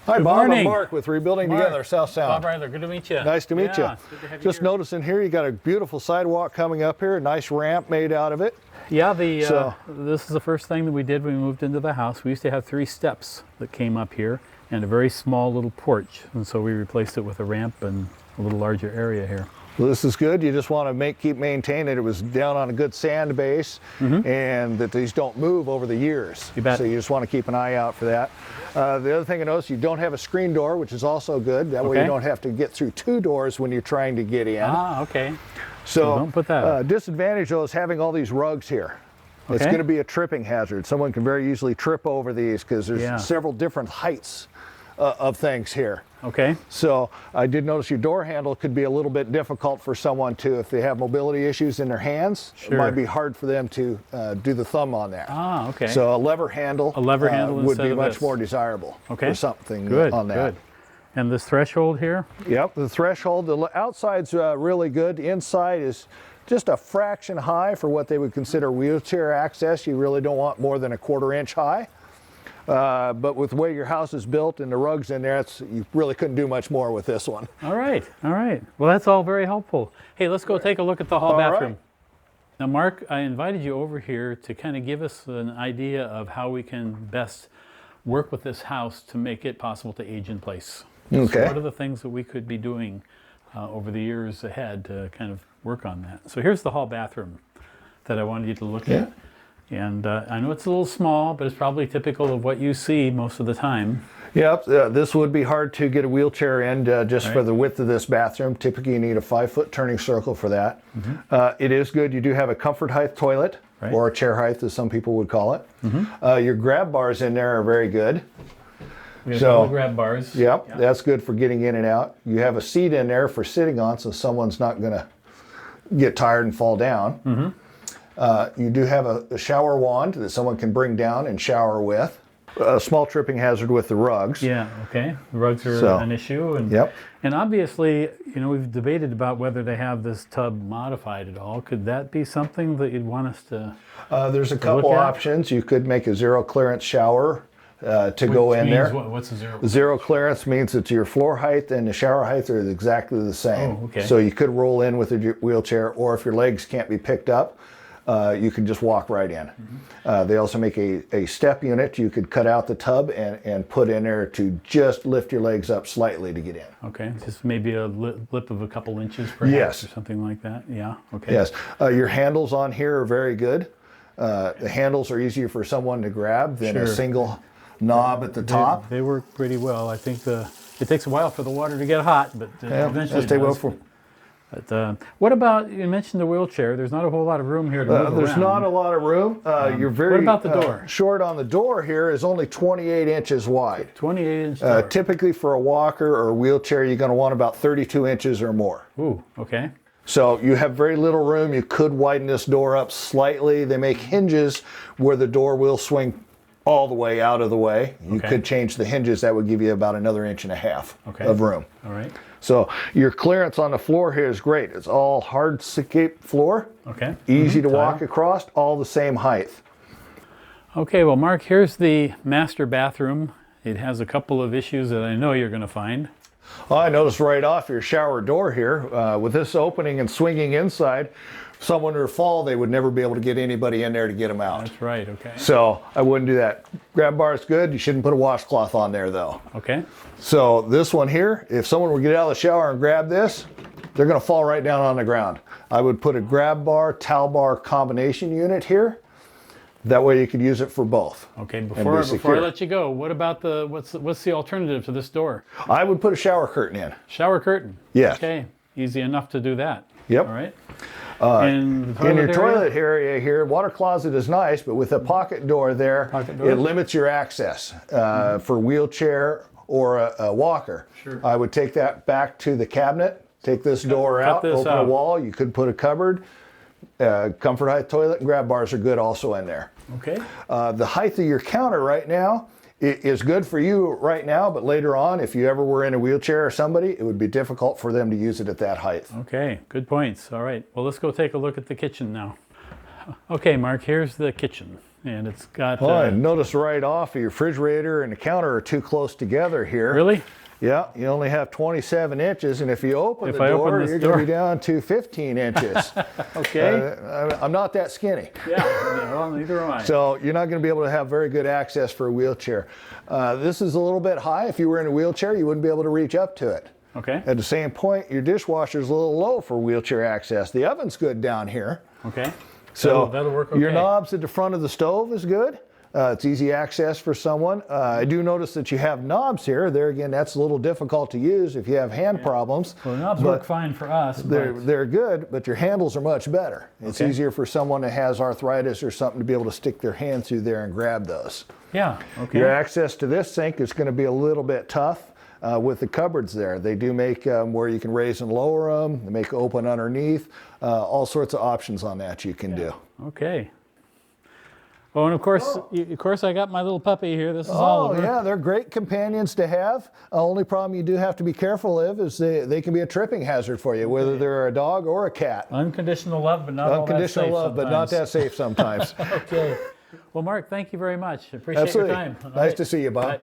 Hi, Good Bob. morning. I'm Mark with Rebuilding Mark. Together South Sound. Bob Reither, good to meet you. Nice to meet you. It's good to have you Just here. noticing here, you got a beautiful sidewalk coming up here, a nice ramp made out of it. Yeah, this is the first thing that we did when we moved into the house. We used to have 3 steps that came up here and a very small little porch, and so we replaced it with a ramp and a little larger area here. Well, this is good. You just want to keep maintaining it. It was down on a good sand base, and that these don't move over the years. You bet. So you just want to keep an eye out for that. The other thing I noticed, you don't have a screen door, which is also good. That way you Okay. don't have to get through 2 doors when you're trying to get in. Ah, okay. So don't put that up. disadvantage though is having all these rugs here. It's Okay. going to be a tripping hazard. Someone can very easily trip over these because there's Yeah. several different heights of things here. Okay. So I did notice your door handle could be a little bit difficult for someone to, if they have mobility issues in their hands, it Sure. might be hard for them to do the thumb on there. Ah, okay. So a lever handle, would instead be of much this. more desirable Okay. for something Good, on that. good. And this threshold here? Yep, the threshold, the outside's really good. The inside is just a fraction high for what they would consider wheelchair access. You really don't want more than a 1/4 inch high. But with the way your house is built and the rugs in there, you really couldn't do much more with this one. All right, all right. Well, that's all very helpful. Hey, let's go take a look at the hall All right. bathroom. Now, Mark, I invited you over here to kind of give us an idea of how we can best work with this house to make it possible to age in place. Okay. So what are the things that we could be doing over the years ahead to kind of work on that? So here's the hall bathroom that I wanted you to look at. And I know it's a little small, but it's probably typical of what you see most of the time. Yep, this would be hard to get a wheelchair in just for Right. the width of this bathroom. Typically you need a 5-foot turning circle for that. It is good. You do have a comfort height toilet, Right. or a chair height as some people would call it. Your grab bars in there are very good. We have So- little grab bars. Yep, Yeah. that's good for getting in and out. You have a seat in there for sitting on, so someone's not going to get tired and fall down. You do have a shower wand that someone can bring down and shower with. A small tripping hazard with the rugs. Yeah, okay. The rugs are So, an issue. And, yep. and obviously, you know, we've debated about whether to have this tub modified at all. Could that be something that you'd want us to There's a couple at? options. You could make a zero clearance shower to go in there. What's a zero? Zero clearance means that your floor height and the shower height are exactly the same. Oh, okay. So you could roll in with a wheelchair, or if your legs can't be picked up, you can just walk right in. They also make a step unit you could cut out the tub and put in there to just lift your legs up slightly to get in. Okay, just maybe a lip of a couple inches perhaps, Yes. or something like that. Yeah, okay. Yes, your handles on here are very good. The handles are easier for someone to grab than a Sure. single knob at the top. They work pretty well. I think it takes a while for the water to get hot, but Yeah, eventually as they it will does. for. But what about, you mentioned the wheelchair. There's not a whole lot of room here to move There's around. not a lot of room. You're very what about the door? short on the door here is only 28 inches wide. 28-inch door. Typically for a walker or a wheelchair, you're going to want about 32 inches or more. Ooh, okay. So you have very little room. You could widen this door up slightly. They make hinges where the door will swing all the way out of the way. You Okay. could change the hinges. That would give you about another 1.5 inches Okay. of room. All right. So your clearance on the floor here is great. It's all hardscape floor. Okay. Easy to walk Tile. across, all the same height. Okay, well, Mark, here's the master bathroom. It has a couple of issues that I know you're going to find. Well, I noticed right off your shower door here, with this opening and swinging inside, if someone were to fall, they would never be able to get anybody in there to get them out. That's right, okay. So I wouldn't do that. Grab bar is good. You shouldn't put a washcloth on there though. Okay. So this one here, if someone were to get out of the shower and grab this, they're going to fall right down on the ground. I would put a grab bar, towel bar combination unit here. That way you could use it for both. Okay, and before be I secure. let you go, what about what's the alternative to this door? I would put a shower curtain in. Shower curtain. Yes. Okay, easy enough to do that. Yep. All right. And the In your area? toilet area here, water closet is nice, but with a pocket door there, Pocket door? it limits your access for wheelchair or a walker. Sure. I would take that back to the cabinet, take this door cut out, this open a out. wall. You could put a cupboard. Comfort height toilet and grab bars are good also in there. Okay. The height of your counter right now is good for you right now, but later on, if you ever were in a wheelchair or somebody, it would be difficult for them to use it at that height. Okay, good points. All right. Well, let's go take a look at the kitchen now. Okay, Mark, here's the kitchen. and it's got. Oh, and notice right off your refrigerator and the counter are too close together here. Really? Yeah, you only have 27 inches, and if you open If the I open door, this you're going door- to be down to 15 inches. Okay. I'm not that skinny. Yeah. Well, neither am I. So you're not going to be able to have very good access for a wheelchair. This is a little bit high. If you were in a wheelchair, you wouldn't be able to reach up to it. Okay. At the same point, your dishwasher is a little low for wheelchair access. The oven's good down here. Okay. So that'll work okay. Your knobs at the front of the stove is good. It's easy access for someone. I do notice that you have knobs here. There again, that's a little difficult to use if you have hand problems. Well, the knobs but work fine for us. They're good, but your handles are much better. It's Okay. easier for someone that has arthritis or something to be able to stick their hand through there and grab those. Yeah. Okay. Your access to this sink is going to be a little bit tough with the cupboards there. They do make where you can raise and lower them. They make open underneath. All sorts of options on that you can do. Okay. Oh, and of course, I got my little puppy here. This is Oliver. Yeah, they're great companions to have. Only problem you do have to be careful of is they can be a tripping hazard for you, whether they're a dog or a cat. Unconditional love, but not all that Unconditional safe love, but not sometimes. that safe sometimes. Okay. Well, Mark, thank you very much. Appreciate Absolutely. your time. All Nice right. to see you, Bob. Bye.